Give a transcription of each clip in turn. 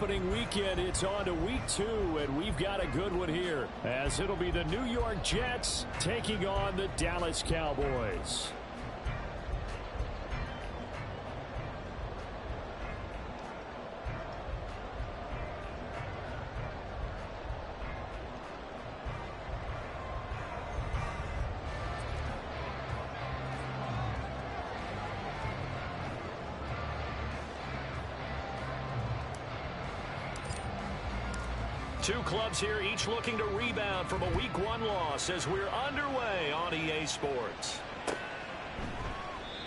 opening weekend, it's on to week 2, and we've got a good one here, as it'll be the New York Jets taking on the Dallas Cowboys. Two clubs here, each looking to rebound from a Week 1 loss as we're underway on EA Sports.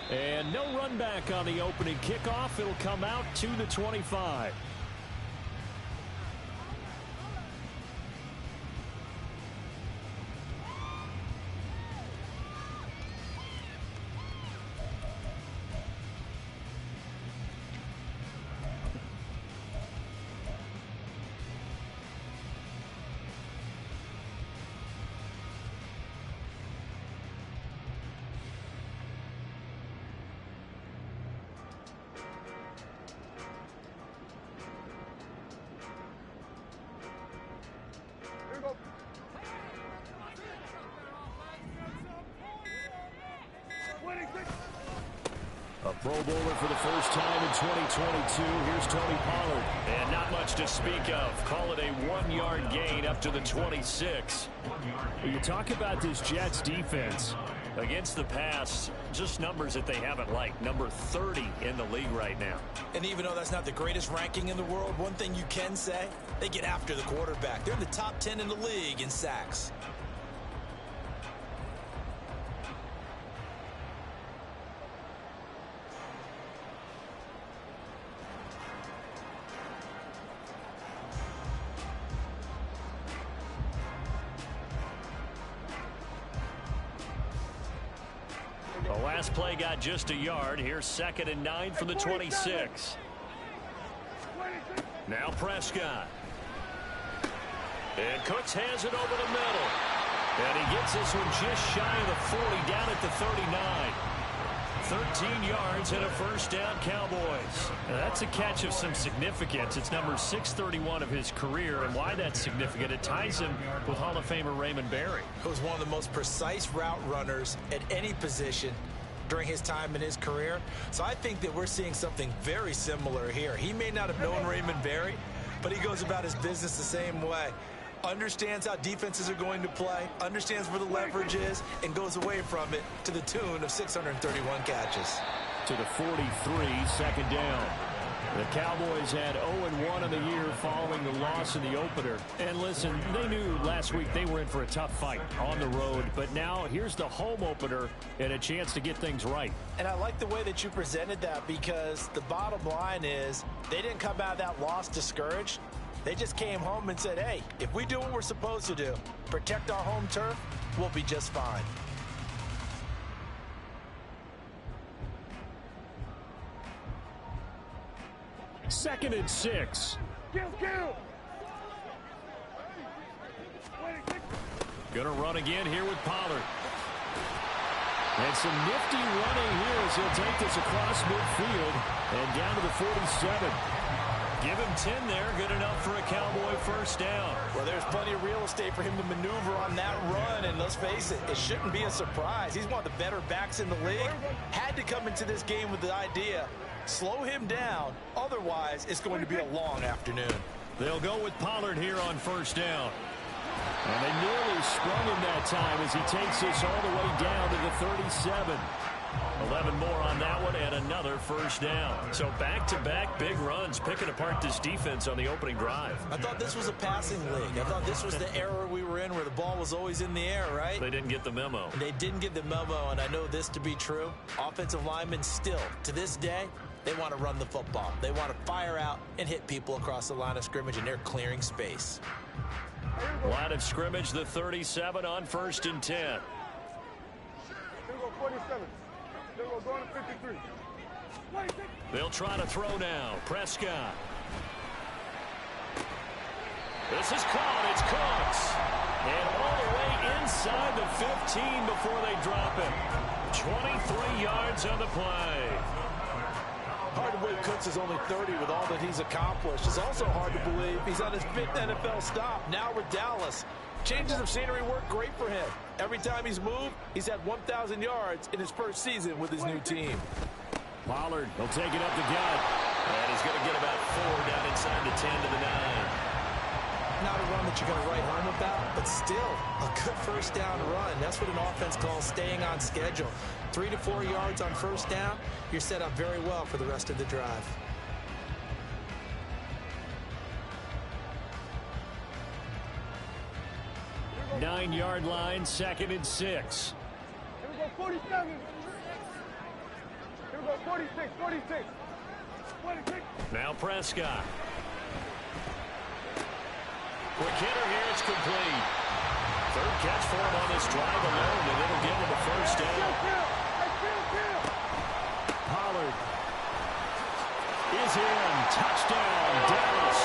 And no run back on the opening kickoff. It'll come out to the 25. A Pro Bowler for the first time in 2022. Here's Tony Pollard. And not much to speak of. Call it a 1-yard gain up to the 26. When you talk about this Jets defense, against the pass, just numbers that they haven't liked. Number 30 in the league right now. And even though that's not the greatest ranking in the world, one thing you can say, they get after the quarterback. They're in the top 10 in the league in sacks. The last play got just a yard. Here's 2nd and 9 from the 26. Now Prescott. And Cooks has it over the middle. And he gets this one just shy of the 40, down at the 39. 13 yards and a first down, Cowboys. Now that's a catch of some significance. It's number 631 of his career, and why that's significant, it ties him with Hall of Famer Raymond Berry. He was one of the most precise route runners at any position during his time in his career. So I think that we're seeing something very similar here. He may not have known Raymond Berry, but he goes about his business the same way. Understands how defenses are going to play, understands where the leverage is, and goes away from it to the tune of 631 catches. To the 43, 2nd down. The Cowboys had 0-1 in the year following the loss in the opener. And listen, they knew last week they were in for a tough fight on the road. But now here's the home opener and a chance to get things right. And I like the way that you presented that, because the bottom line is they didn't come out of that loss discouraged. They just came home and said, hey, if we do what we're supposed to do, protect our home turf, we'll be just fine. Second and 6. Gonna run again here with Pollard. And some nifty running here as he'll take this across midfield and down to the 47. Give him 10 there. Good enough for a Cowboy first down. Well, there's plenty of real estate for him to maneuver on that run. And let's face it, it shouldn't be a surprise. He's one of the better backs in the league. Had to come into this game with the idea, slow him down. Otherwise, it's going to be a long afternoon. They'll go with Pollard here on first down. And they nearly sprung him that time as he takes this all the way down to the 37. 11 more on that one and another first down. So back-to-back big runs, picking apart this defense on the opening drive. I thought this was a passing league. I thought this was the era we were in where the ball was always in the air, right? They didn't get the memo. They didn't get the memo, and I know this to be true. Offensive linemen still, to this day, they want to run the football. They want to fire out and hit people across the line of scrimmage, and they're clearing space. Line of scrimmage, the 37 on 1st and 10. Here we go, 47. Here we go, going to 53. They'll try to throw now. Prescott. This is caught. It's Cooks. And all the way inside the 15 before they drop it. 23 yards on the play. Hard to believe Cooks is only 30 with all that he's accomplished. It's also hard to believe he's on his 5th NFL stop, now with Dallas. Changes of scenery work great for him. Every time he's moved, he's had 1,000 yards in his first season with his new team. Pollard will take it up the gut. And he's going to get about 4 down inside the 10 to the 9. Not a run that you're going to write home about, but still a good first down run. That's what an offense calls staying on schedule. 3 to 4 yards on first down, you're set up very well for the rest of the drive. Nine-yard line, 2nd and 6. Here we go, 47. Here we go, 46, 46. 46. Now Prescott. Quick hitter here, it's complete. 3rd catch for him on this drive alone, and it'll give him a first down. Pollard is in. Touchdown, Dallas.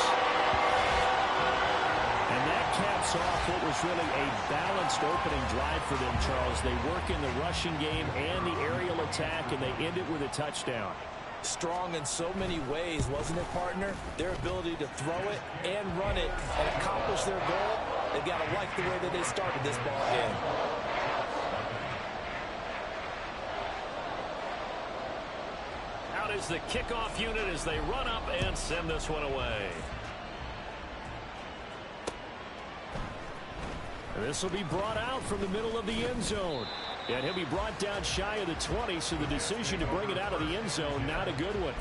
And that caps off what was really a balanced opening drive for them, Charles. They work in the rushing game and the aerial attack, and they end it with a touchdown. Strong in so many ways, wasn't it, partner? Their ability to throw it and run it and accomplish their goal, they've got to like the way that they started this ball game. Out is the kickoff unit as they run up and send this one away. This will be brought out from the middle of the end zone. And he'll be brought down shy of the 20, so the decision to bring it out of the end zone, not a good one.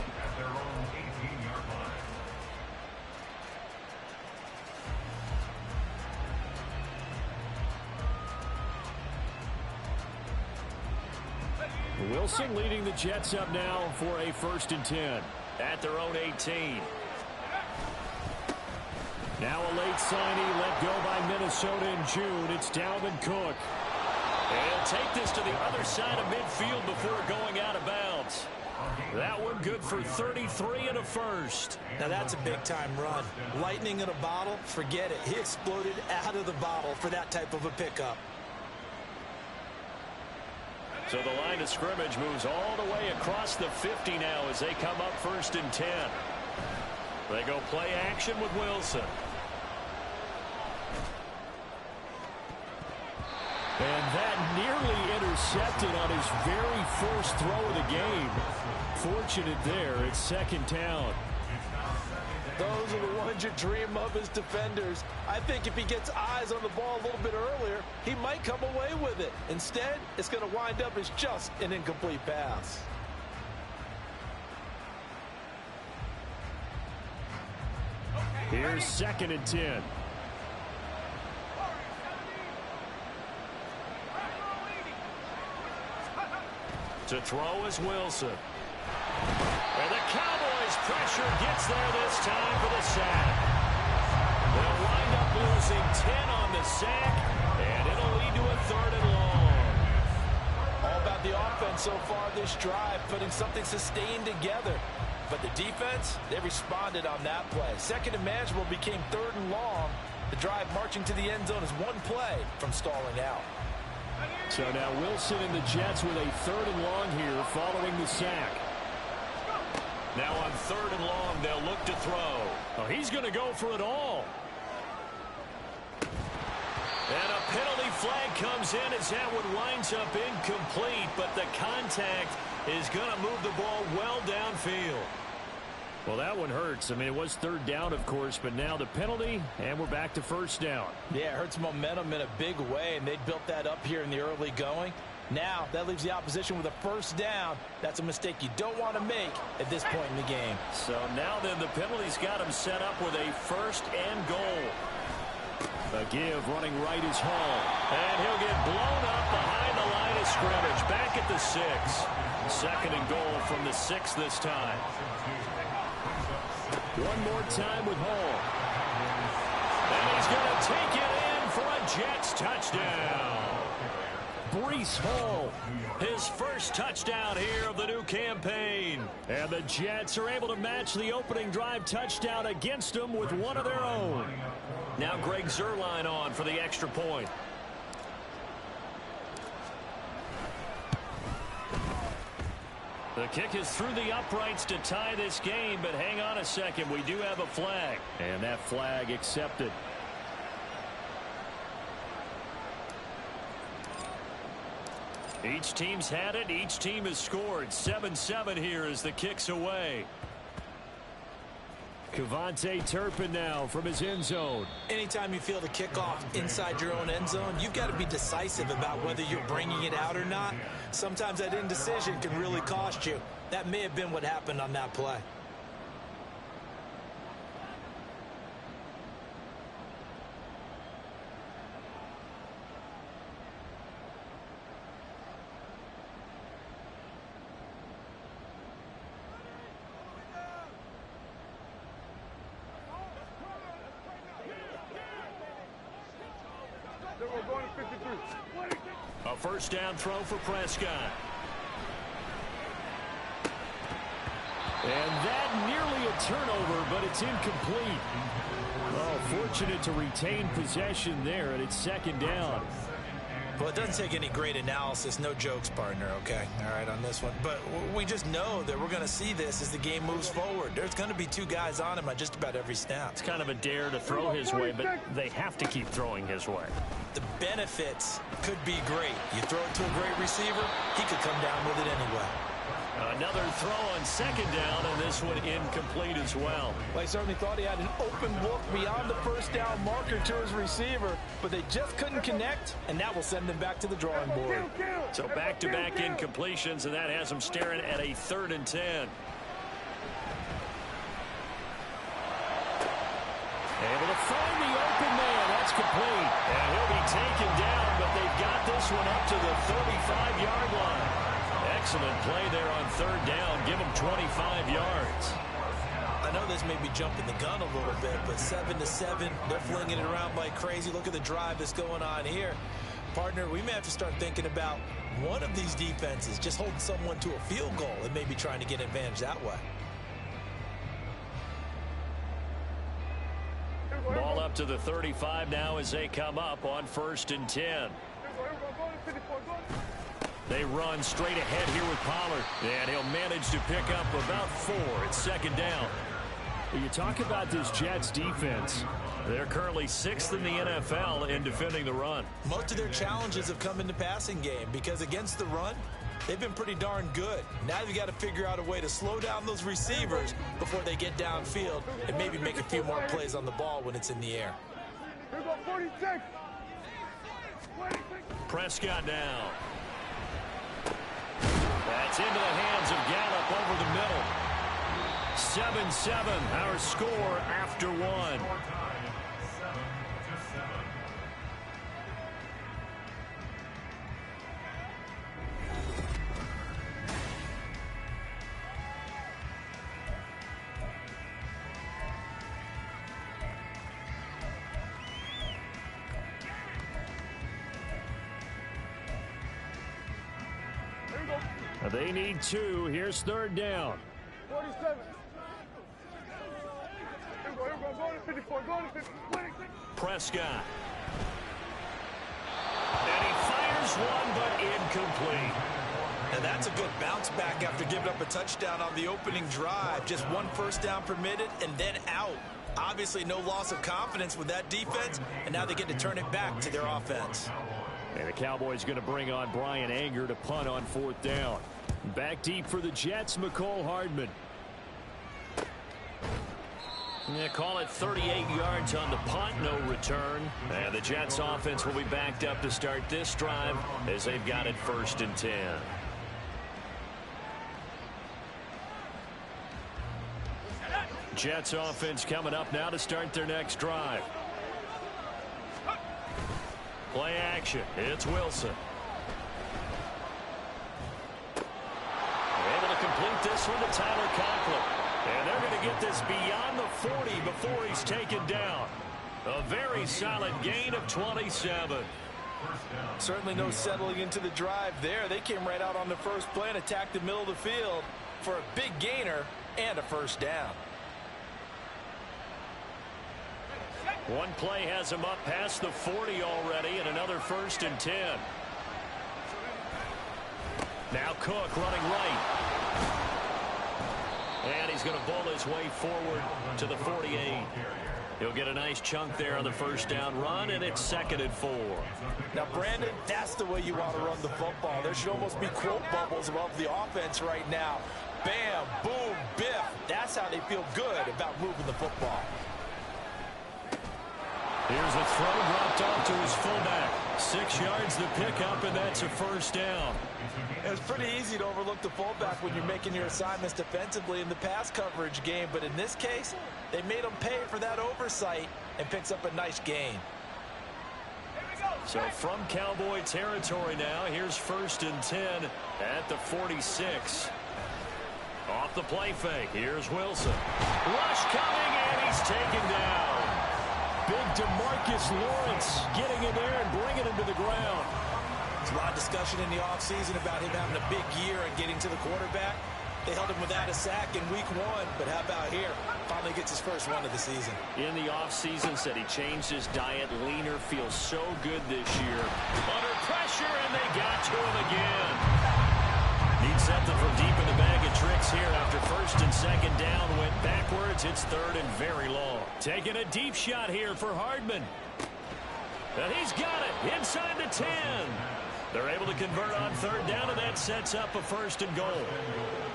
Wilson leading the Jets up now for a 1st and 10. At their own 18. Now a late signee let go by Minnesota in June. It's Dalvin Cook. And he'll take this to the other side of midfield before going out of bounds. That one good for 33 and a first. Now that's a big-time run. Lightning in a bottle, forget it. He exploded out of the bottle for that type of a pickup. So the line of scrimmage moves all the way across the 50 now as they come up 1st and 10. They go play action with Wilson. And that nearly intercepted on his very first throw of the game. Fortunate there. It's 2nd down. Those are the ones you dream of as defenders. I think if he gets eyes on the ball a little bit earlier, he might come away with it. Instead, it's going to wind up as just an incomplete pass. Here's 2nd and 10. To throw is Wilson. And the Cowboys' pressure gets there this time for the sack. They'll wind up losing 10 on the sack, and it'll lead to a 3rd and long. All about the offense so far this drive, putting something sustained together. But the defense, they responded on that play. 2nd and manageable became 3rd and long. The drive marching to the end zone is one play from stalling out. So now Wilson and the Jets with a 3rd and long here following the sack. Now on 3rd and long, they'll look to throw. Oh, he's going to go for it all. And a penalty flag comes in as that one winds up incomplete, but the contact is going to move the ball well downfield. Well, that one hurts. I mean, it was 3rd down, of course, but now the penalty, and we're back to 1st down. Yeah, it hurts momentum in a big way, and they built that up here in the early going. Now, that leaves the opposition with a 1st down. That's a mistake you don't want to make at this point in the game. So now then, the penalty's got him set up with a 1st and goal. A give running right is Hall. And he'll get blown up behind the line of scrimmage. Back at the 6. 2nd and goal from the 6 this time. One more time with Hall. And he's going to take it in for a Jets touchdown. Breece Hall. His first touchdown here of the new campaign. And the Jets are able to match the opening drive touchdown against them with one of their own. Now Greg Zuerlein on for the extra point. The kick is through the uprights to tie this game, but hang on a second. We do have a flag. And that flag accepted. Each team's had it. Each team has scored. 7-7 here as the kick's away. Kevontae Turpin now from his end zone. Anytime you feel the kickoff inside your own end zone, you've got to be decisive about whether you're bringing it out or not. Sometimes that indecision can really cost you. That may have been what happened on that play. A first down throw for Prescott. And that nearly a turnover, but it's incomplete. Oh, fortunate to retain possession there, and it's second down. Well, it doesn't take any great analysis. No jokes, partner, okay? All right, on this one. But we just know that we're going to see this as the game moves forward. There's going to be two guys on him on just about every snap. It's kind of a dare to throw his way, but they have to keep throwing his way. The benefits could be great. You throw it to a great receiver, he could come down with it anyway. Another throw on second down, and this one incomplete as well. Well, he certainly thought he had an open look beyond the first down marker to his receiver, but they just couldn't connect, and that will send them back to the drawing board. So back-to-back incompletions, and that has them staring at a 3rd and 10. Able to find the open man. That's complete. And he'll be taken down, but they've got this one up to the 35-yard line. Excellent play there on 3rd down. Give them 25 yards. I know this may be jumping the gun a little bit, but 7-7, they're flinging it around like crazy. Look at the drive that's going on here. Partner, we may have to start thinking about one of these defenses just holding someone to a field goal and maybe trying to get advantage that way. Ball up to the 35 now as they come up on 1st and 10. They run straight ahead here with Pollard, and he'll manage to pick up about 4. It's 2nd down. You talk about this Jets defense. They're currently 6th in the NFL in defending the run. Most of their challenges have come in the passing game because against the run, they've been pretty darn good. Now they've got to figure out a way to slow down those receivers before they get downfield and maybe make a few more plays on the ball when it's in the air. Prescott now. That's into the hands of Gallup over the middle. 7-7, our score after 1. They need 2. Here's 3rd down. 47. Go to 54. Go to 54. Prescott. And he fires one, but incomplete. And that's a good bounce back after giving up a touchdown on the opening drive. Just 1 first down permitted and then out. Obviously no loss of confidence with that defense, and now they get to turn it back to their offense. And the Cowboys going to bring on Brian Anger to punt on 4th down. Back deep for the Jets, McCole Hardman. Yeah, call it 38 yards on the punt, no return. And the Jets offense will be backed up to start this drive as they've got it 1st and 10. Jets offense coming up now to start their next drive. Play action. It's Wilson. Able to complete this one to Tyler Conklin. And they're going to get this beyond the 40 before he's taken down. A very solid gain of 27. Certainly no settling into the drive there. They came right out on the first play and attacked the middle of the field for a big gainer and a first down. One play has him up past the 40 already, and another 1st and 10. Now Cook running right. And he's going to bull his way forward to the 48. He'll get a nice chunk there on the first down run, and it's 2nd and 4. Now, Brandon, that's the way you want to run the football. There should almost be quote bubbles above the offense right now. Bam, boom, biff. That's how they feel good about moving the football. Here's a throw dropped off to his fullback. 6 yards the pickup, and that's a first down. It's pretty easy to overlook the fullback when you're making your assignments defensively in the pass coverage game, but in this case, they made him pay for that oversight and picks up a nice gain. So from Cowboy territory now, here's 1st and 10 at the 46. Off the play fake, here's Wilson. Rush coming, and he's taken down. Big DeMarcus Lawrence getting in there and bringing him to the ground. There's a lot of discussion in the offseason about him having a big year and getting to the quarterback. They held him without a sack in week 1, but how about here? Finally gets his first one of the season. In the offseason, said he changed his diet, leaner, feels so good this year. Under pressure, and they got to him again. Needs something from deep in the bag of tricks here after 1st and 2nd down. Went backwards. It's 3rd and very long. Taking a deep shot here for Hardman. And he's got it inside the 10. They're able to convert on 3rd down, and that sets up a 1st and goal.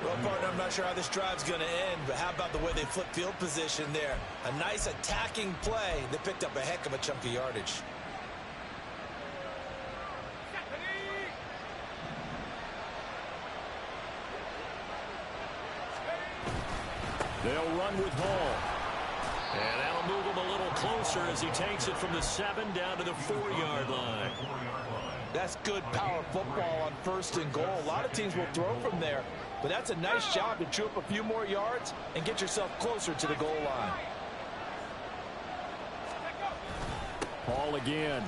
Well, partner, I'm not sure how this drive's going to end, but how about the way they flip field position there? A nice attacking play that picked up a heck of a chunk of yardage. They'll run with Hall. And that'll move him a little closer as he takes it from the 7 down to the 4-yard line. That's good power football on 1st and goal. A lot of teams will throw from there, but that's a nice job to chew up a few more yards and get yourself closer to the goal line. Hall again.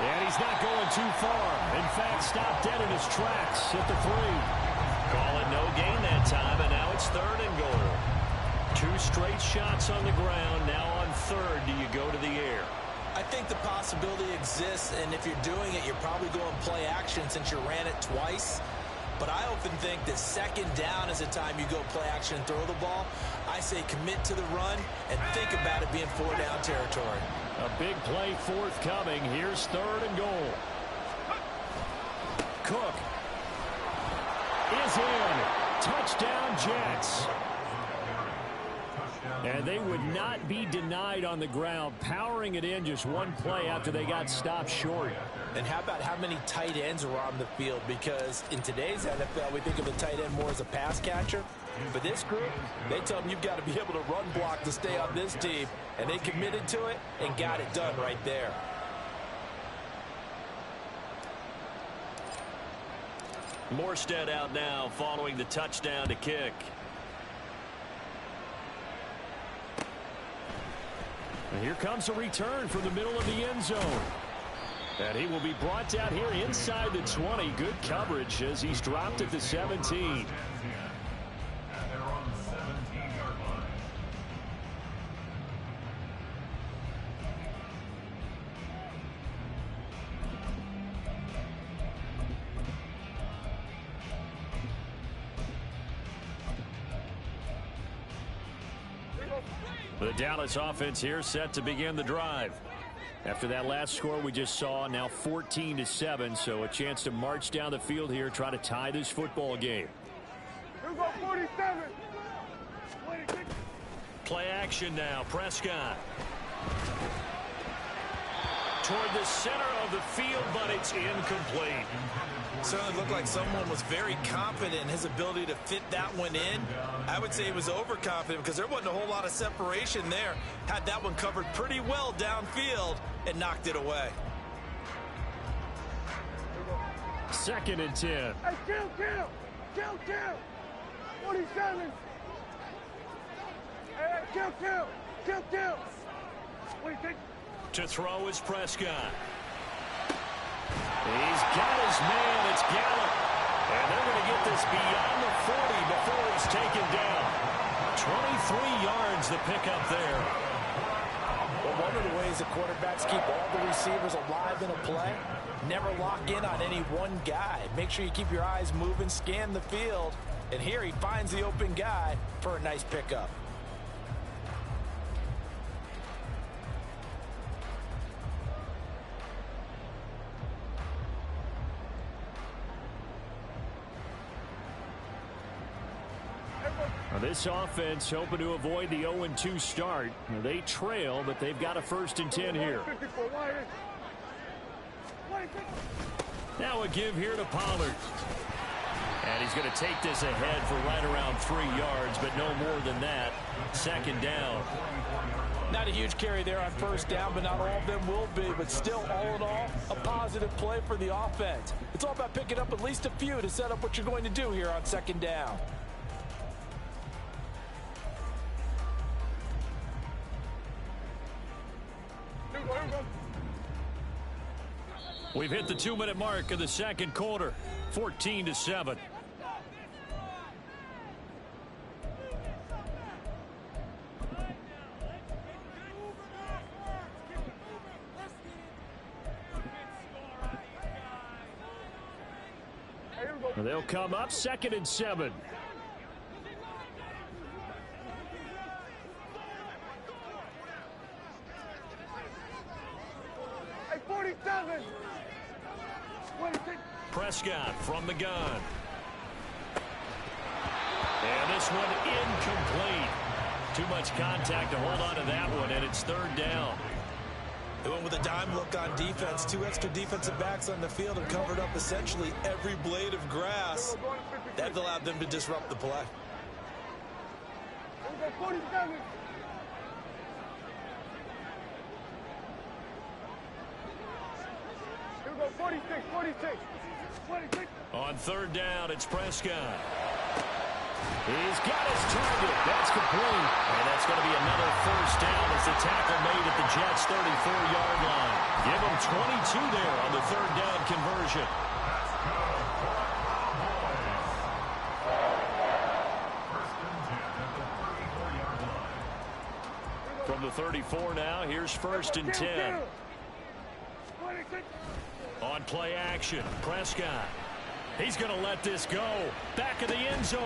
And he's not going too far. In fact, stopped dead in his tracks at the 3. Call it no gain that time, and now it's 3rd and goal. 2 straight shots on the ground. Now on 3rd, do you go to the air? I think the possibility exists, and if you're doing it, you're probably going play action since you ran it twice. But I often think that 2nd down is the time you go play action and throw the ball. I say commit to the run and think about it being 4-down territory. A big play forthcoming. Here's 3rd and goal. Cook is in. Touchdown, Jets. And they would not be denied on the ground, powering it in just one play after they got stopped short. And how about how many tight ends are on the field? Because in today's NFL, we think of a tight end more as a pass catcher. For this group, they tell them you've got to be able to run block to stay on this team. And they committed to it and got it done right there. Morstead out now following the touchdown to kick. And here comes a return from the middle of the end zone. And he will be brought down here inside the 20. Good coverage as he's dropped at the 17. The Dallas offense here set to begin the drive. After that last score we just saw, now 14-7, so a chance to march down the field here, try to tie this football game. Here we go, 47. Play action now, Prescott. Toward the center of the field, but it's incomplete. Certainly looked like someone was very confident in his ability to fit that one in. I would say he was overconfident because there wasn't a whole lot of separation there. Had that one covered pretty well downfield and knocked it away. 2nd and 10. Hey, kill. 47. Hey, kill. 26. To throw is Prescott. He's got his man. It's Gallup. And they're going to get this beyond the 40 before he's taken down. 23 yards the pickup there. Well, one of the ways the quarterbacks keep all the receivers alive in a play, never lock in on any one guy. Make sure you keep your eyes moving, scan the field, And here he finds the open guy for a nice pickup. Now this offense hoping to avoid the 0-2 start. They trail, but they've got a 1st and 10 here. Now a give here to Pollard. And he's going to take this ahead for right around 3 yards, but no more than that. 2nd down. Not a huge carry there on 1st down, but not all of them will be. But still, all in all, a positive play for the offense. It's all about picking up at least a few to set up what you're going to do here on 2nd down. We've hit the 2-minute mark of the 2nd quarter. 14-7. They'll come up 2nd and 7. Hey, 47. Prescott from the gun. And this one incomplete. Too much contact to hold on to that one, and it's 3rd down. They went with a dime look on defense. 2 extra defensive backs on the field and covered up essentially every blade of grass. That allowed them to disrupt the play. Here we go, 47. Here we go, 46, 46. 46. On 3rd down, it's Prescott. He's got his target. That's complete. And that's going to be another 1st down as the tackle made at the Jets' 34-yard line. Give them 22 there on the 3rd down conversion. From the 34 now, here's 1st and 10. On play action, Prescott. He's going to let this go. Back of the end zone.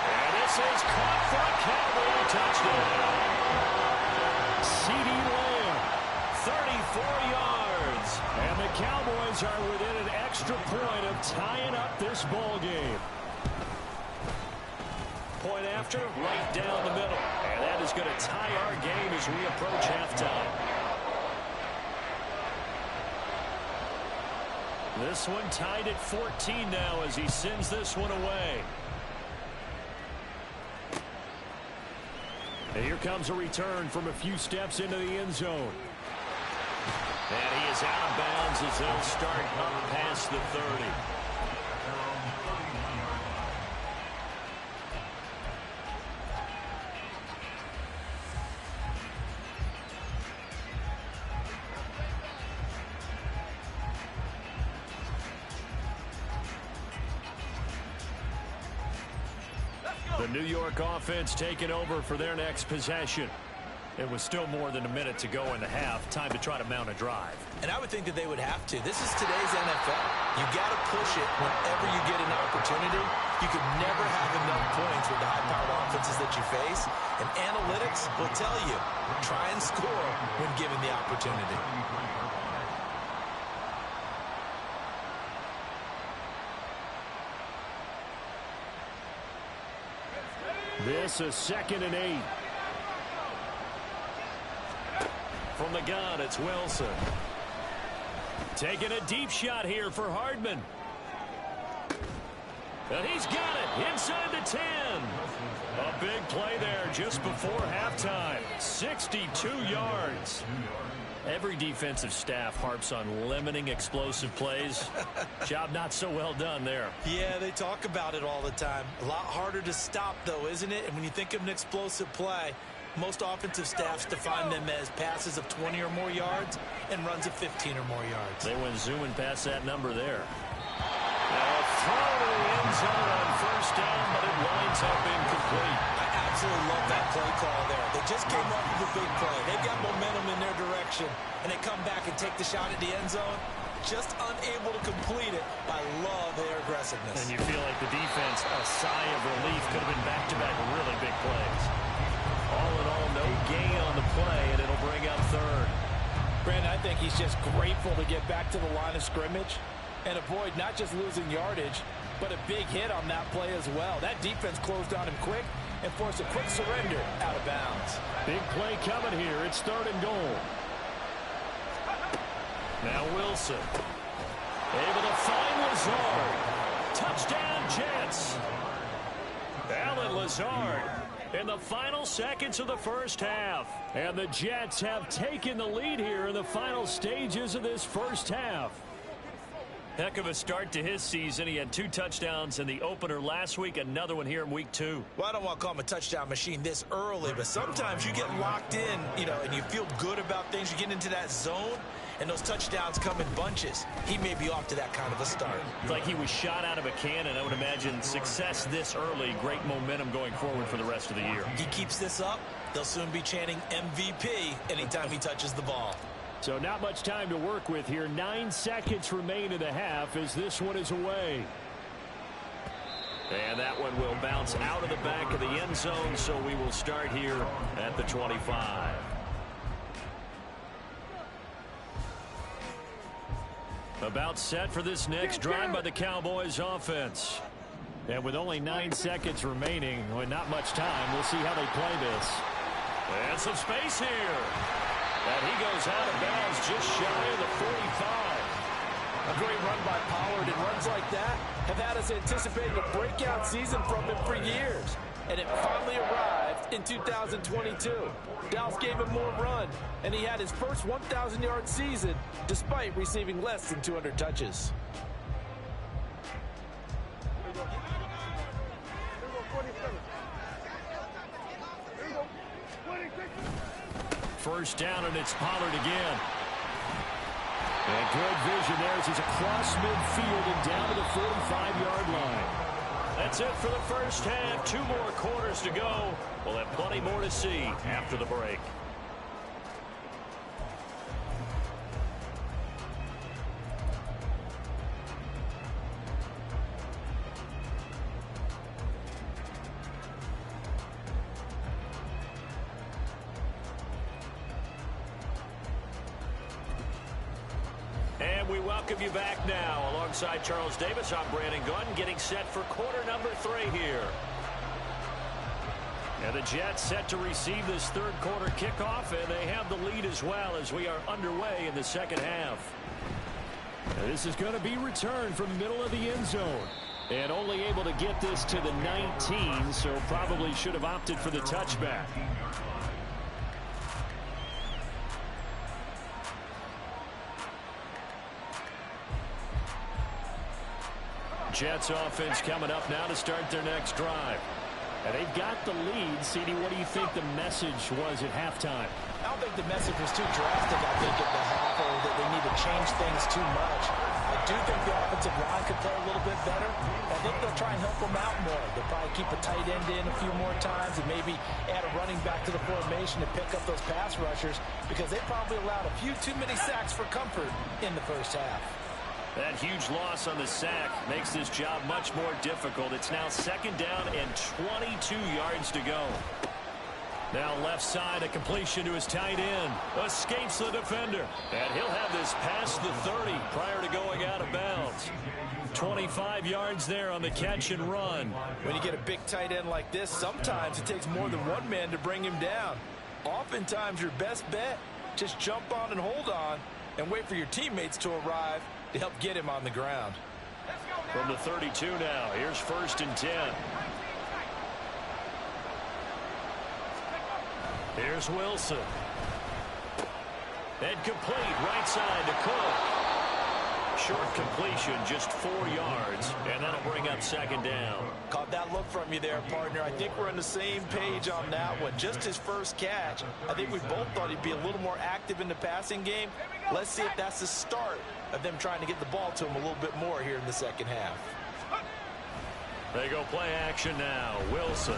And this is caught for a Cowboy touchdown. CeeDee Lamb, 34 yards. And the Cowboys are within an extra point of tying up this ball game. Point after, right down the middle. And that is going to tie our game as we approach halftime. This one tied at 14 now as he sends this one away. And here comes a return from a few steps into the end zone. And he is out of bounds as they'll start up past the 30. The New York offense taking over for their next possession. It was still more than a minute to go in the half. Time to try to mount a drive. And I would think that they would have to. This is today's NFL. You got to push it whenever you get an opportunity. You could never have enough points with the high-powered offenses that you face. And analytics will tell you, try and score when given the opportunity. This is 2nd and 8. From the gun, it's Wilson. Taking a deep shot here for Hardman. And he's got it inside the 10. A big play there just before halftime. 62 yards. Every defensive staff harps on limiting explosive plays. Job not so well done there. Yeah, they talk about it all the time. A lot harder to stop, though, isn't it? And when you think of an explosive play, most offensive staffs define them as passes of 20 or more yards and runs of 15 or more yards. They went zooming past that number there. A throw to the end zone on 1st down, but it winds up incomplete. I absolutely love that play call there. They just came up with a big play. They've got momentum in their direction, and they come back and take the shot at the end zone. just unable to complete it. I love their aggressiveness. And you feel like the defense, a sigh of relief, could have been back-to-back really big plays. All in all, no gain on the play, and it'll bring up third. Brandon, I think he's just grateful to get back to the line of scrimmage and avoid not just losing yardage, but a big hit on that play as well. That defense closed on him quick and forced a quick surrender out of bounds. Big play coming here. It's third and goal. Now Wilson. Able to find Lazard. Touchdown, Jets. Allen Lazard in the final seconds of the first half. And the Jets have taken the lead here in the final stages of this first half. Heck of a start to his season. He had 2 touchdowns in the opener last week, another one here in week 2. Well, I don't want to call him a touchdown machine this early, but sometimes you get locked in, and you feel good about things. You get into that zone, and those touchdowns come in bunches. He may be off to that kind of a start. It's like he was shot out of a cannon. I would imagine success this early, great momentum going forward for the rest of the year. He keeps this up, they'll soon be chanting MVP anytime he touches the ball. So not much time to work with here. 9 seconds remain in the half as this one is away. And that one will bounce out of the back of the end zone, so we will start here at the 25. About set for this next drive by the Cowboys offense. And with only 9 seconds remaining, with not much time, we'll see how they play this. And some space here. And he goes out of bounds just shy of the 45. A great run by Pollard, and runs like that have had us anticipating a breakout season from him for years. And it finally arrived in 2022. Dallas gave him more run, and he had his first 1,000-yard season despite receiving less than 200 touches. First down, and it's Pollard again. And good vision there as he's across midfield and down to the 45-yard line. That's it for the first half. 2 more quarters to go. We'll have plenty more to see after the break. We welcome you back now. Alongside Charles Davis, I'm Brandon Gunn, getting set for quarter number 3 here. And the Jets set to receive this third quarter kickoff, and they have the lead as well as we are underway in the second half. And this is going to be returned from the middle of the end zone. And only able to get this to the 19, so probably should have opted for the touchback. Jets offense coming up now to start their next drive. And they've got the lead. CD, what do you think the message was at halftime? I don't think the message was too drastic, I think, at the half, or that they need to change things too much. I do think the offensive line could play a little bit better. I think they'll try and help them out more. They'll probably keep a tight end in a few more times and maybe add a running back to the formation to pick up those pass rushers, because they probably allowed a few too many sacks for comfort in the first half. That huge loss on the sack makes this job much more difficult. It's now second down and 22 yards to go. Now left side, a completion to his tight end. Escapes the defender. And he'll have this past the 30 prior to going out of bounds. 25 yards there on the catch and run. When you get a big tight end like this, sometimes it takes more than one man to bring him down. Oftentimes your best bet, just jump on and hold on and wait for your teammates to arrive to help get him on the ground. From the 32 now, here's 1st and 10. Here's Wilson. And complete, right side to Cook. Short completion, just 4 yards, and that'll bring up second down. Caught that look from you there, partner. I think we're on the same page on that one. Just his first catch. I think we both thought he'd be a little more active in the passing game. Let's see if that's the start of them trying to get the ball to him a little bit more here in the second half. They go play action now. Wilson.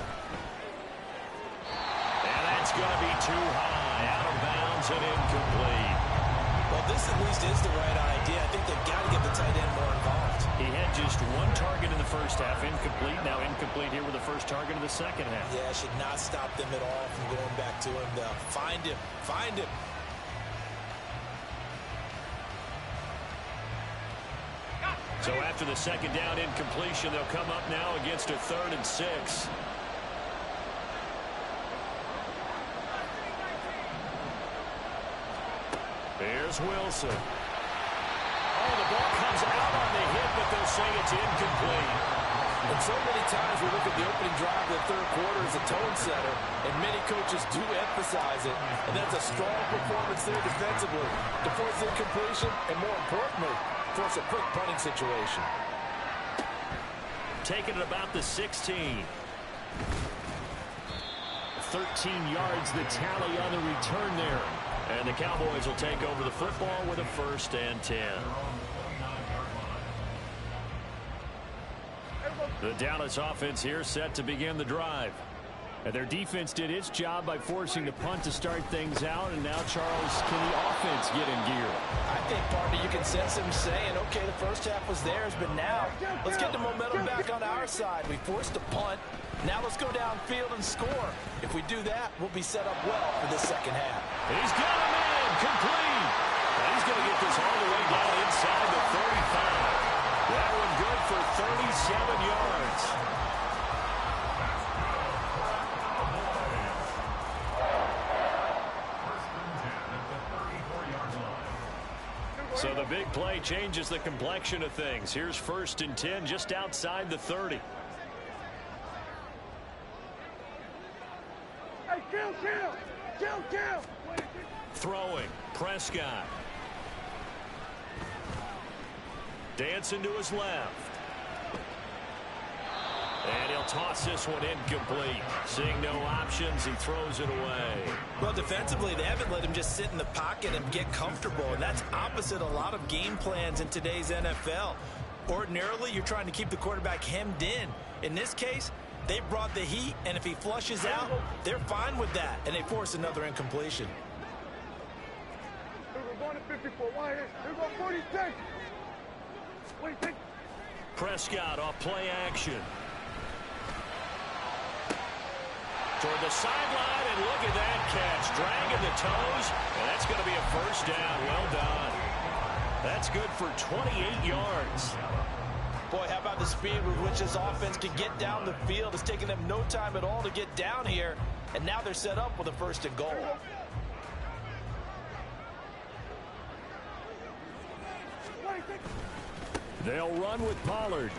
And that's going to be too high. Out of bounds and incomplete. Well, Well, this at least is the right idea. I think they've got to get the tight end more involved. He had just one target in the first half, incomplete. Now incomplete here with the first target of the second half. Yeah, should not stop them at all from going back to him, though. Find him. Find him. So after the second down incompletion, they'll come up now against a 3rd and 6. Here's Wilson. Oh, the ball comes out on the hit, but they'll say it's incomplete. And so many times we look at the opening drive of the third quarter as a tone setter, and many coaches do emphasize it. And that's a strong performance there defensively to force incompletion and, more importantly, force a quick punting situation. Taking it about the 16. 13 yards the tally on the return there. And the Cowboys will take over the football with a 1st and 10. The Dallas offense here set to begin the drive. And their defense did its job by forcing the punt to start things out. And now, Charles, can the offense get in gear? I think, partner, you can sense him saying, okay, the first half was theirs, but now let's get the momentum back on our side. We forced a punt. Now let's go downfield and score. If we do that, we'll be set up well for this second half. He's got him in, complete. And he's going to get this all the way down inside the 35. That one good for 37 yards. So the big play changes the complexion of things. Here's 1st and 10 just outside the 30. Hey, kill. Throwing, Prescott. Dancing to his left. And he'll toss this one incomplete. Seeing no options, he throws it away. Well, defensively, they haven't let him just sit in the pocket and get comfortable, and that's opposite a lot of game plans in today's NFL. Ordinarily, you're trying to keep the quarterback hemmed in. In this case, they brought the heat, and if he flushes out, they're fine with that, and they force another incompletion. We're going to 54. Why? We're going 46. 46. Prescott off play action. Toward the sideline, and look at that catch. Dragging the toes, and that's going to be a 1st down. Well done. That's good for 28 yards. Boy, how about the speed with which this offense can get down the field? It's taken them no time at all to get down here, and now they're set up with a 1st and goal. They'll run with Pollard.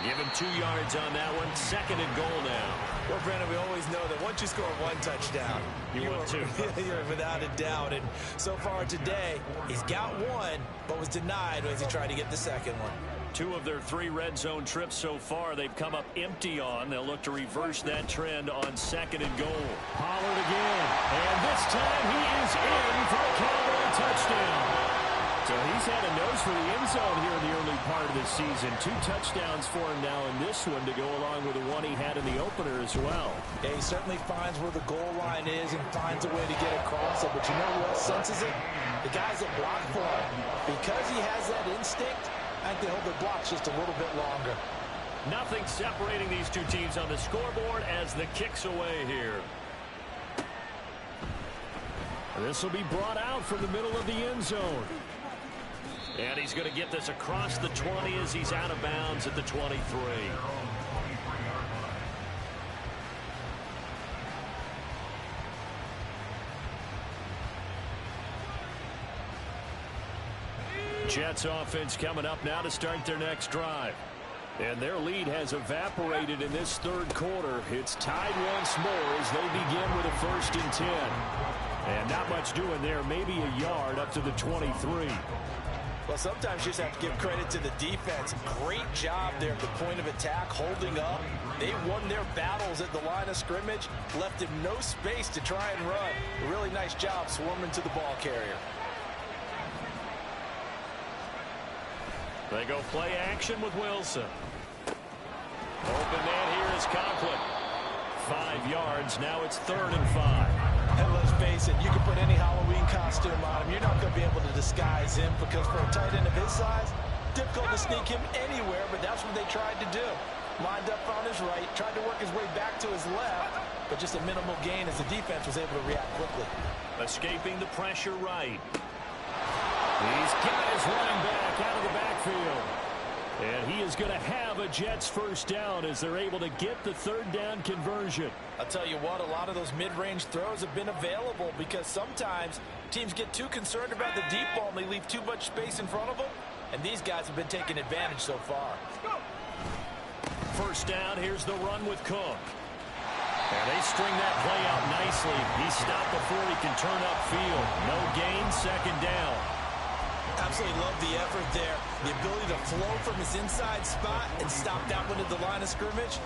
Give him 2 yards on that one. 2nd and goal now. Well, Brandon, we always know that once you score one touchdown, you want two. You're without a doubt. And so far today, he's got one, but was denied as he tried to get the second one. 2 of their 3 red zone trips so far, they've come up empty on. They'll look to reverse that trend on 2nd and goal. Pollard again. And this time he is in for a Cowboy touchdown. So he's had a nose for the end zone here in the early part of the season. 2 touchdowns for him now in this one to go along with the one he had in the opener as well. Yeah, he certainly finds where the goal line is and finds a way to get across it. But you know who else senses it? The guys that block for him. Because he has that instinct, I think they hold their blocks just a little bit longer. Nothing separating these 2 teams on the scoreboard as the kick's away here. This will be brought out from the middle of the end zone. And he's going to get this across the 20 as he's out of bounds at the 23. Jets offense coming up now to start their next drive. And their lead has evaporated in this 3rd quarter. It's tied once more as they begin with a 1st and 10. And not much doing there, maybe a yard up to the 23. Well, sometimes you just have to give credit to the defense. Great job there at the point of attack, holding up. They won their battles at the line of scrimmage, left him no space to try and run. A really nice job swarming to the ball carrier. They go play action with Wilson. Open man here is Conklin. 5 yards, now it's 3rd and 5. And let's face it, you can put any Halloween costume costume on him. You're not going to be able to disguise him because for a tight end of his size, difficult to sneak him anywhere, but that's what they tried to do. Lined up on his right, tried to work his way back to his left, but just a minimal gain as the defense was able to react quickly. Escaping the pressure right. He's got his running back out of the backfield. And he is going to have a Jets first down as they're able to get the third down conversion. I'll tell you what, a lot of those mid-range throws have been available because sometimes teams get too concerned about the deep ball and they leave too much space in front of them. And these guys have been taking advantage so far. First down, here's the run with Cook. And they string that play out nicely. He stopped before he can turn upfield. No gain, second down. Absolutely love the effort there. The ability to flow from his inside spot and stop that one at the line of scrimmage.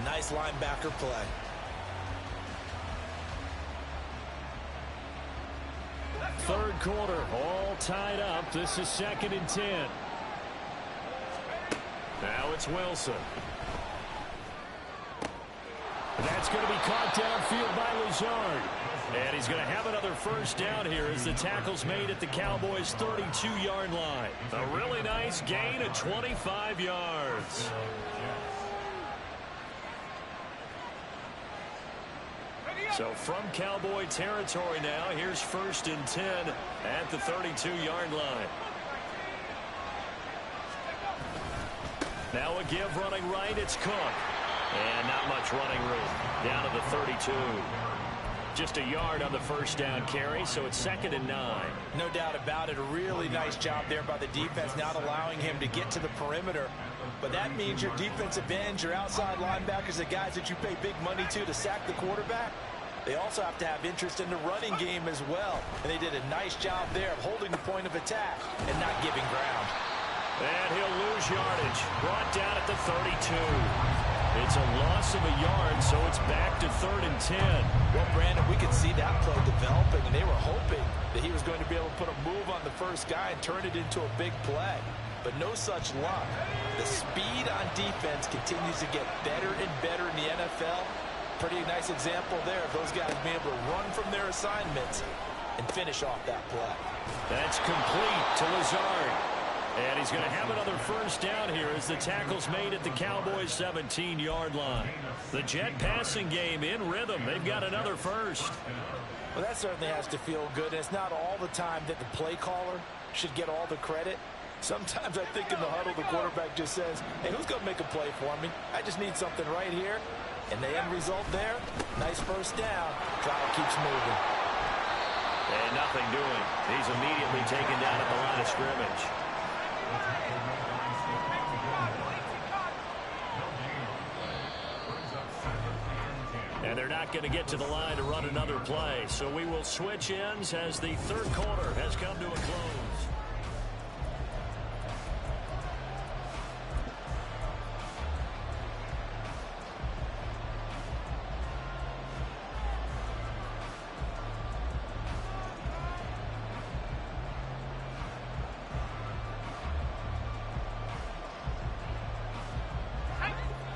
Nice linebacker play. Third quarter, all tied up. This is 2nd and 10. Now it's Wilson. That's going to be caught downfield by Lazard. And he's going to have another first down here as the tackle's made at the Cowboys' 32-yard line. A really nice gain of 25 yards. So from Cowboy territory now, here's 1st and 10 at the 32-yard line. Now a give running right, it's Cook. And not much running room. Down to the 32. Just a yard on the first down carry, so it's 2nd and 9. No doubt about it. A really nice job there by the defense, not allowing him to get to the perimeter. But that means your defensive ends, your outside linebackers, the guys that you pay big money to sack the quarterback, they also have to have interest in the running game as well. And they did a nice job there of holding the point of attack and not giving ground. And he'll lose yardage. Brought down at the 32. It's a loss of a yard, so it's back to 3rd and 10. Well, Brandon, we could see that play developing, and they were hoping that he was going to be able to put a move on the first guy and turn it into a big play. But no such luck. The speed on defense continues to get better and better in the NFL. Pretty nice example there of those guys being able to run from their assignments and finish off that play. That's complete to Lazard. And he's going to have another first down here as the tackle's made at the Cowboys' 17-yard line. The Jet passing game in rhythm. They've got another first. Well, that certainly has to feel good. And it's not all the time that the play caller should get all the credit. Sometimes I think in the huddle, the quarterback just says, hey, who's going to make a play for me? I just need something right here. And the end result there, nice first down. Cloud keeps moving. And nothing doing. He's immediately taken down at the line of scrimmage. And they're not going to get to the line to run another play. So we will switch ends as the third quarter has come to a close.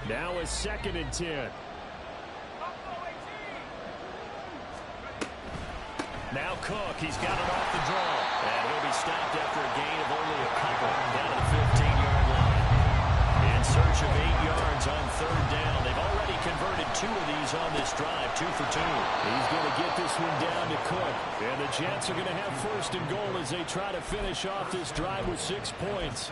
Now is 2nd and 10. Now Cook, he's got it off the draw. And he'll be stopped after a gain of only a couple down to the 15-yard line. In search of 8 yards on 3rd down. They've already converted 2 of these on this drive, 2 for 2. He's going to get this one down to Cook. And the Jets are going to have 1st and goal as they try to finish off this drive with 6 points.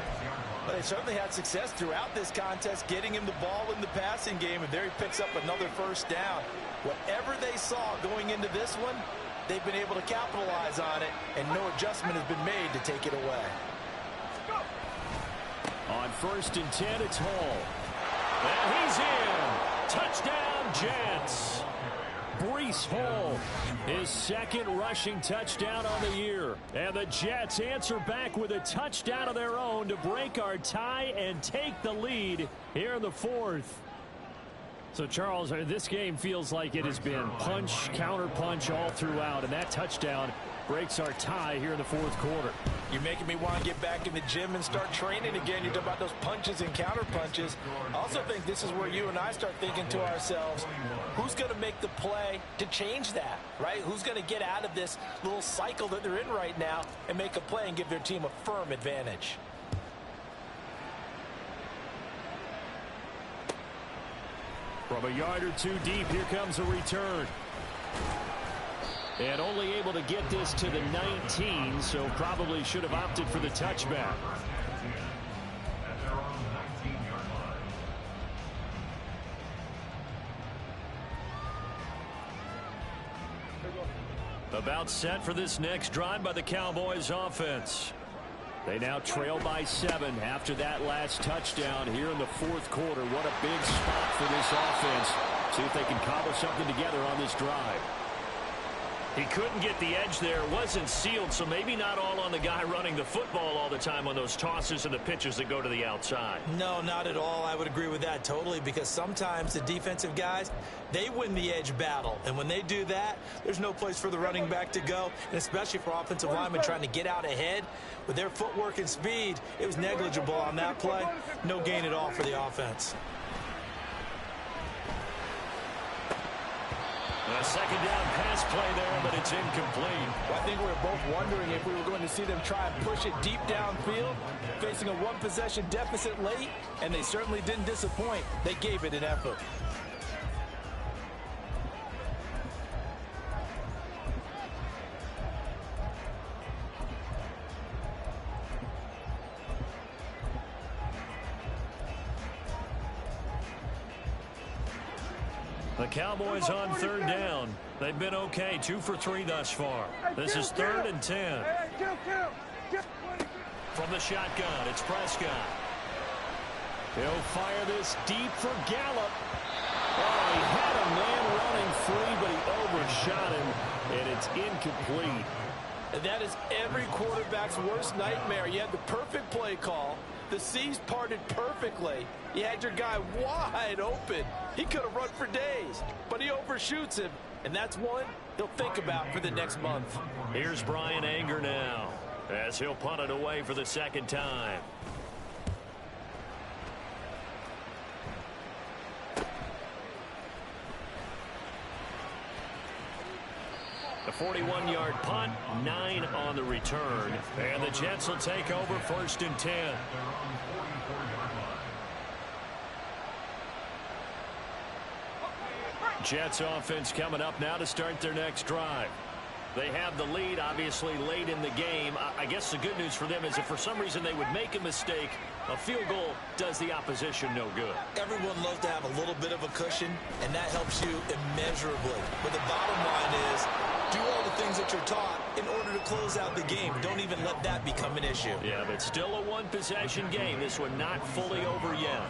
But they certainly had success throughout this contest, getting him the ball in the passing game, and there he picks up another first down. Whatever they saw going into this one, they've been able to capitalize on it, and no adjustment has been made to take it away. On 1st and 10, it's Hall. And he's in. Touchdown, Jets. Breece Hall, his 2nd rushing touchdown on the year. And the Jets answer back with a touchdown of their own to break our tie and take the lead here in the 4th. So, Charles, this game feels like it has been punch, counter punch all throughout, and that touchdown breaks our tie here in the 4th quarter. You're making me want to get back in the gym and start training again. You're talking about those punches and counter punches. I also think this is where you and I start thinking to ourselves, Who's going to make the play to change that, right? Who's going to get out of this little cycle that they're in right now and make a play and give their team a firm advantage? From a yard or two deep, here comes a return. And only able to get this to the 19, so probably should have opted for the touchback. About set for this next drive by the Cowboys offense. They now trail by 7 after that last touchdown here in the fourth quarter. What a big spot for this offense. See if they can cobble something together on this drive. He couldn't get the edge there. Wasn't sealed, so maybe not all on the guy running the football all the time on those tosses and the pitches that go to the outside. No, not at all. I would agree with that totally, because sometimes the defensive guys, they win the edge battle. And when they do that, there's no place for the running back to go, and especially for offensive linemen trying to get out ahead. With their footwork and speed, it was negligible on that play. No gain at all for the offense. A second down pass play there, but it's incomplete. Well, I think we were both wondering if we were going to see them try and push it deep downfield, facing a one-possession deficit late, and they certainly didn't disappoint. They gave it an effort. The Cowboys on third down. They've been okay, 2 for 3 thus far. This is 3rd and 10. From the shotgun, it's Prescott. He'll fire this deep for Gallup. Oh, he had a man running free, but he overshot him, and it's incomplete. And that is every quarterback's worst nightmare. You had the perfect play call. The C's parted perfectly. You had your guy wide open. He could have run for days, but he overshoots him, and that's one he'll think about for the next month. Here's Brian Anger now, as he'll punt it away for the second time. The 41-yard punt, 9 on the return. And the Jets will take over 1st and 10. Jets offense coming up now to start their next drive. They have the lead, obviously, late in the game. I guess the good news for them is if for some reason they would make a mistake, a field goal does the opposition no good. Everyone loves to have a little bit of a cushion, and that helps you immeasurably. But the bottom line is, do all the things that you're taught in order to close out the game. Don't even let that become an issue. Yeah, but still a one-possession game. This one not fully over yet.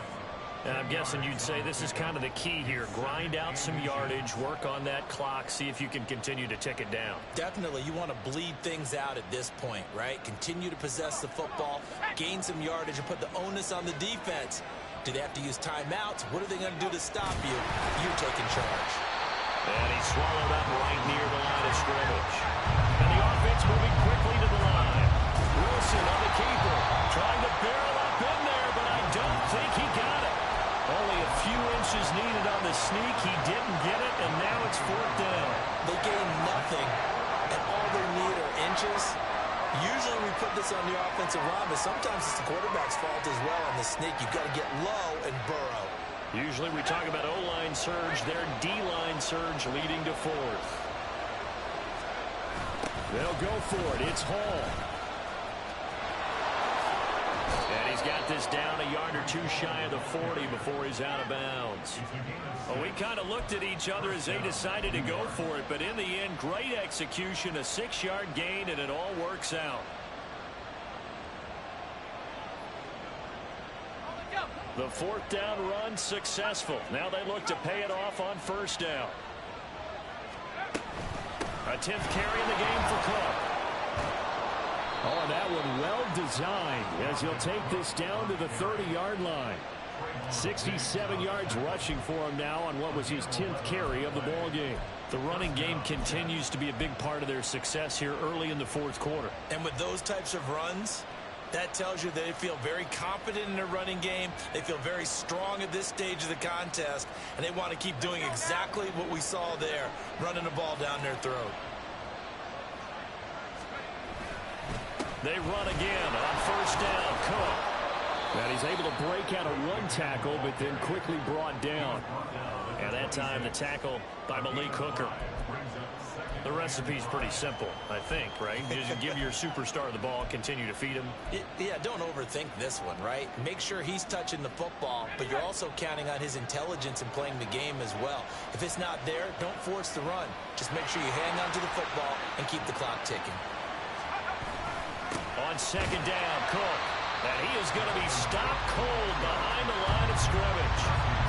And I'm guessing you'd say this is kind of the key here. Grind out some yardage, work on that clock, see if you can continue to tick it down. Definitely, you want to bleed things out at this point, right? Continue to possess the football, gain some yardage, and put the onus on the defense. Do they have to use timeouts? What are they going to do to stop you? You're taking charge. And he's swallowed up right near the line of scrimmage. And the offense moving quickly to the line. Wilson on the keeper, trying to barrel up in there, but I don't think he got it. Only a few inches needed on the sneak. He didn't get it, and now it's 4th down. They gain nothing, and all they need are inches. Usually we put this on the offensive line, but sometimes it's the quarterback's fault as well on the sneak. You've got to get low and burrow. Usually we talk about O-line surge, their D-line surge leading to 4th. They'll go for it. It's Hall. And he's got this down a yard or two shy of the 40 before he's out of bounds. Well, we kind of looked at each other as they decided to go for it, but in the end, great execution, a 6-yard gain, and it all works out. The 4th down run successful. Now they look to pay it off on 1st down. A 10th carry in the game for Cook. Oh, and that one well designed as he'll take this down to the 30-yard line. 67 yards rushing for him now on what was his 10th carry of the ball game. The running game continues to be a big part of their success here early in the 4th quarter. And with those types of runs, That tells you they feel very confident in their running game. They feel very strong at this stage of the contest, and they want to keep doing exactly what we saw there, running the ball down their throat. They run again on first down. Cook. And he's able to break out of one tackle, but then quickly brought down. And that time the tackle by Malik Hooker. The recipe's pretty simple, I think, right? Just give your superstar the ball, continue to feed him. Yeah, don't overthink this one, right? Make sure he's touching the football, but you're also counting on his intelligence in playing the game as well. If it's not there, don't force the run. Just make sure you hang on to the football and keep the clock ticking. On second down, Cook. And he is going to be stopped cold behind the line of scrimmage.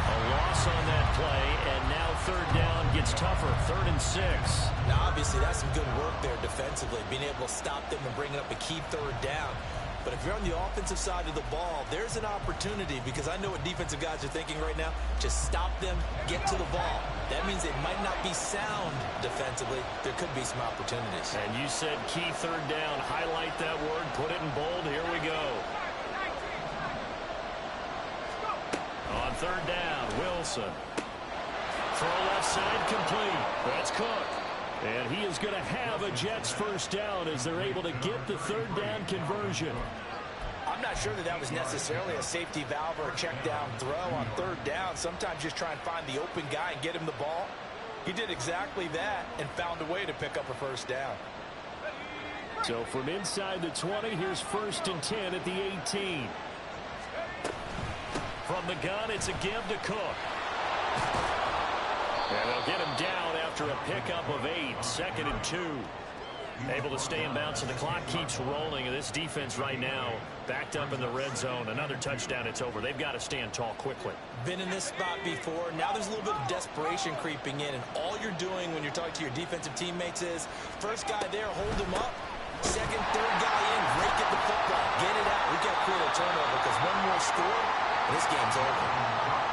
A loss on that play, and now third down gets tougher. 3rd and 6. Now, obviously, that's some good work there defensively, being able to stop them and bringing up a key third down. But if you're on the offensive side of the ball, there's an opportunity, because I know what defensive guys are thinking right now. Just stop them, get to the ball. That means they might not be sound defensively. There could be some opportunities. And you said key third down. Highlight that word. Put it in bold. Here we go. On third down, Wilson. Throw left side complete. That's Cook. And he is going to have a Jets first down as they're able to get the third down conversion. I'm not sure that was necessarily a safety valve or a check down throw on third down. Sometimes just try and find the open guy and get him the ball. He did exactly that and found a way to pick up a first down. So from inside the 20, here's 1st and 10 at the 18. From the gun, it's a give to Cook. And they'll get him down after a pickup of 8. 2nd and 2. Able to stay in bounds, and the clock keeps rolling. And this defense right now backed up in the red zone. Another touchdown, it's over. They've got to stand tall quickly. Been in this spot before. Now there's a little bit of desperation creeping in. And all you're doing when you're talking to your defensive teammates is, first guy there, hold him up. Second, third guy in, rake at the football. Get it out. We got to create a turnover, because one more score, and this game's over.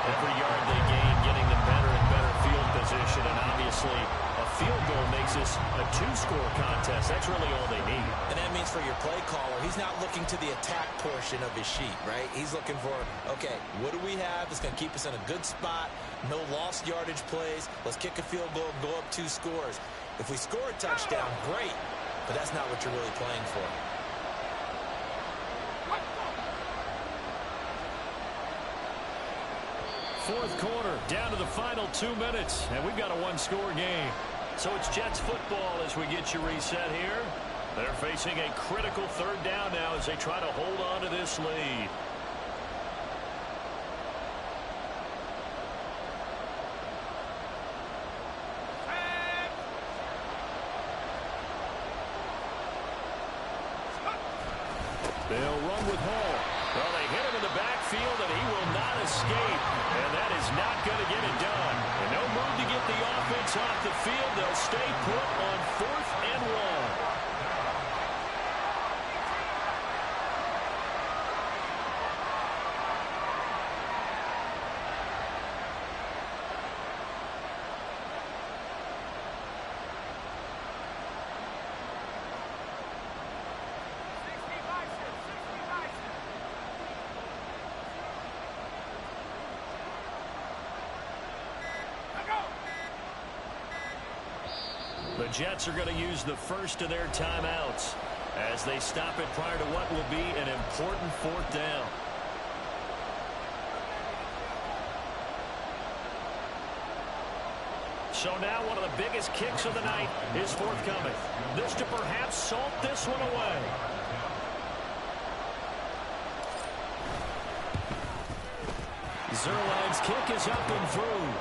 Every yard they gain, getting them better and better field position. And obviously, a field goal makes this a 2-score contest. That's really all they need. And that means for your play caller, he's not looking to the attack portion of his sheet, right? He's looking for, okay, what do we have that's going to keep us in a good spot? No lost yardage plays. Let's kick a field goal and go up 2 scores. If we score a touchdown, great. But that's not what you're really playing for. Fourth quarter, down to the final 2 minutes, and we've got a 1-score game. So it's Jets football as we get you reset here. They're facing a critical third down now as they try to hold on to this lead. They'll run with Hall. Well, they hit him in the backfield, and he will not escape. And that is not going to get it done. And no move to get the offense off the field. They'll stay put on 4th and 1. The Jets are going to use the first of their timeouts as they stop it prior to what will be an important 4th down. So now one of the biggest kicks of the night is forthcoming. This to perhaps salt this one away. Zerline's kick is up and through.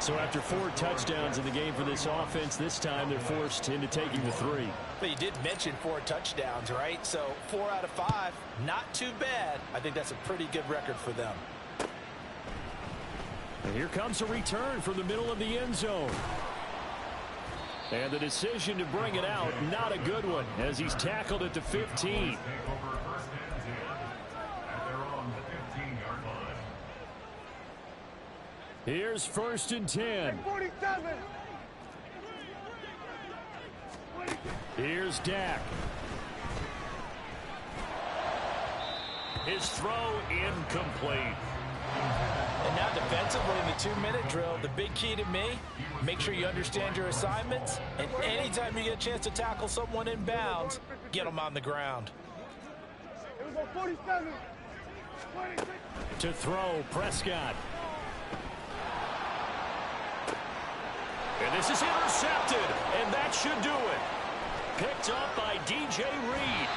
So after 4 touchdowns in the game for this offense, this time they're forced into taking the 3. But you did mention 4 touchdowns, right? So 4 out of 5, not too bad. I think that's a pretty good record for them. And here comes a return from the middle of the end zone. And the decision to bring it out, not a good one, as he's tackled at the 15. Here's 1st and 10. 47. Here's Dak. His throw incomplete. And now defensively in the 2-minute drill, the big key to me, make sure you understand your assignments, and anytime you get a chance to tackle someone in bounds, get them on the ground. Here we go, 47. 26. To throw, Prescott. And this is intercepted, and that should do it. Picked up by DJ Reed.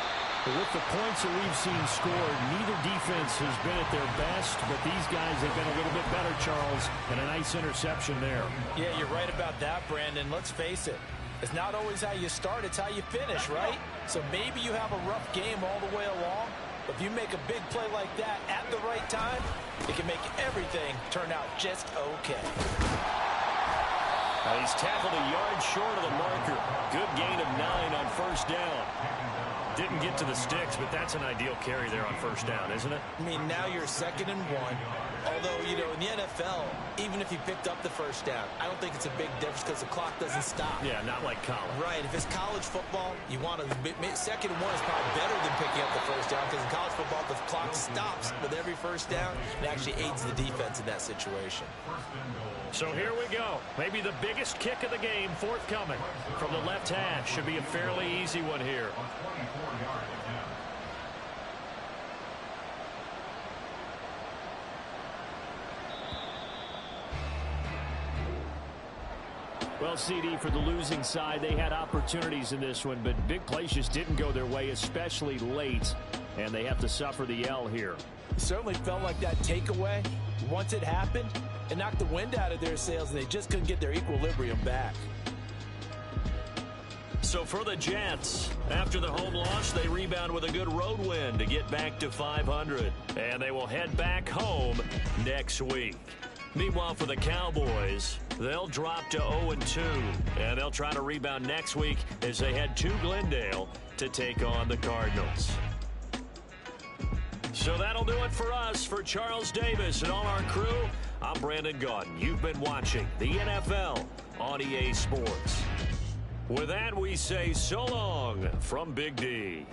With the points that we've seen scored, neither defense has been at their best, but these guys have been a little bit better, Charles, and a nice interception there. Yeah, you're right about that, Brandon. Let's face it. It's not always how you start, it's how you finish, right? So maybe you have a rough game all the way along, but if you make a big play like that at the right time, it can make everything turn out just okay. He's tackled a yard short of the marker. Good gain of 9 on first down. Didn't get to the sticks, but that's an ideal carry there on first down, isn't it? I mean, now you're 2nd and 1. Although, you know, in the NFL, even if you picked up the first down, I don't think it's a big difference because the clock doesn't stop. Yeah, not like college. Right. If it's college football, you want to 2nd and 1 is probably better than picking up the first down because in college football, the clock stops with every first down. It actually aids the defense in that situation. So here we go. Maybe the biggest kick of the game forthcoming from the left hash. Should be a fairly easy one here. Well, CD, for the losing side, they had opportunities in this one, but big plays just didn't go their way, especially late, and they have to suffer the L here. It certainly felt like that takeaway, once it happened, it knocked the wind out of their sails, and they just couldn't get their equilibrium back. So for the Jets, after the home loss, they rebound with a good road win to get back to 500. And they will head back home next week. Meanwhile, for the Cowboys, they'll drop to 0-2. And they'll try to rebound next week as they head to Glendale to take on the Cardinals. So that'll do it for us. For Charles Davis and all our crew, I'm Brandon Gaudin. You've been watching the NFL on EA Sports. With that, we say so long from Big D.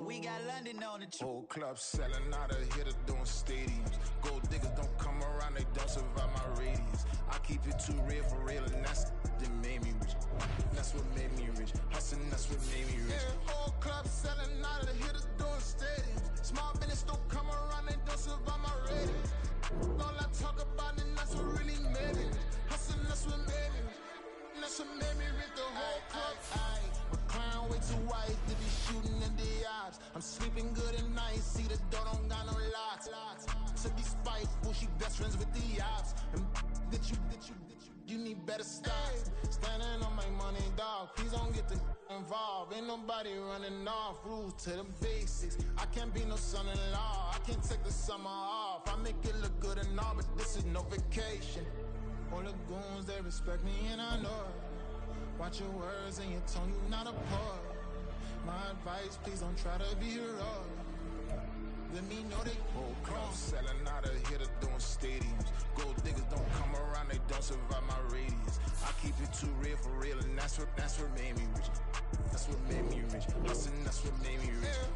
We got London on the trip. Whole club selling out of here to doing stadiums. Gold diggers don't come around, they don't survive my radius. I keep it too real for real, and that's that made me rich. That's what made me rich. Hustling, that's what made me rich. Yeah, whole club selling out of here to doing stadiums. Small business don't come around, they don't survive my radius. All I talk about, and that's what really made me rich. Hustling, that's what made me rich. That's what made me rich. The whole club. Clown way too white to be shooting in the eyes. I'm sleeping good at night, see the door don't got no locks. To be spiteful, she best friends with the ops. And you need better stop. Standing on my money, dog. Please don't get the involved. Ain't nobody running off. Rules to the basics. I can't be no son-in-law. I can't take the summer off. I make it look good and all, but this is no vacation. All the goons, they respect me and I know it. Watch your words and your tone, you not a poet. My advice, please don't try to be heroic. Let me know they whole club selling out of here to doing stadiums. Gold diggers don't come around, they don't survive my radius. I keep it too real for real, and that's what made me rich. That's what made me rich. Hustling, that's what made me rich. Yeah,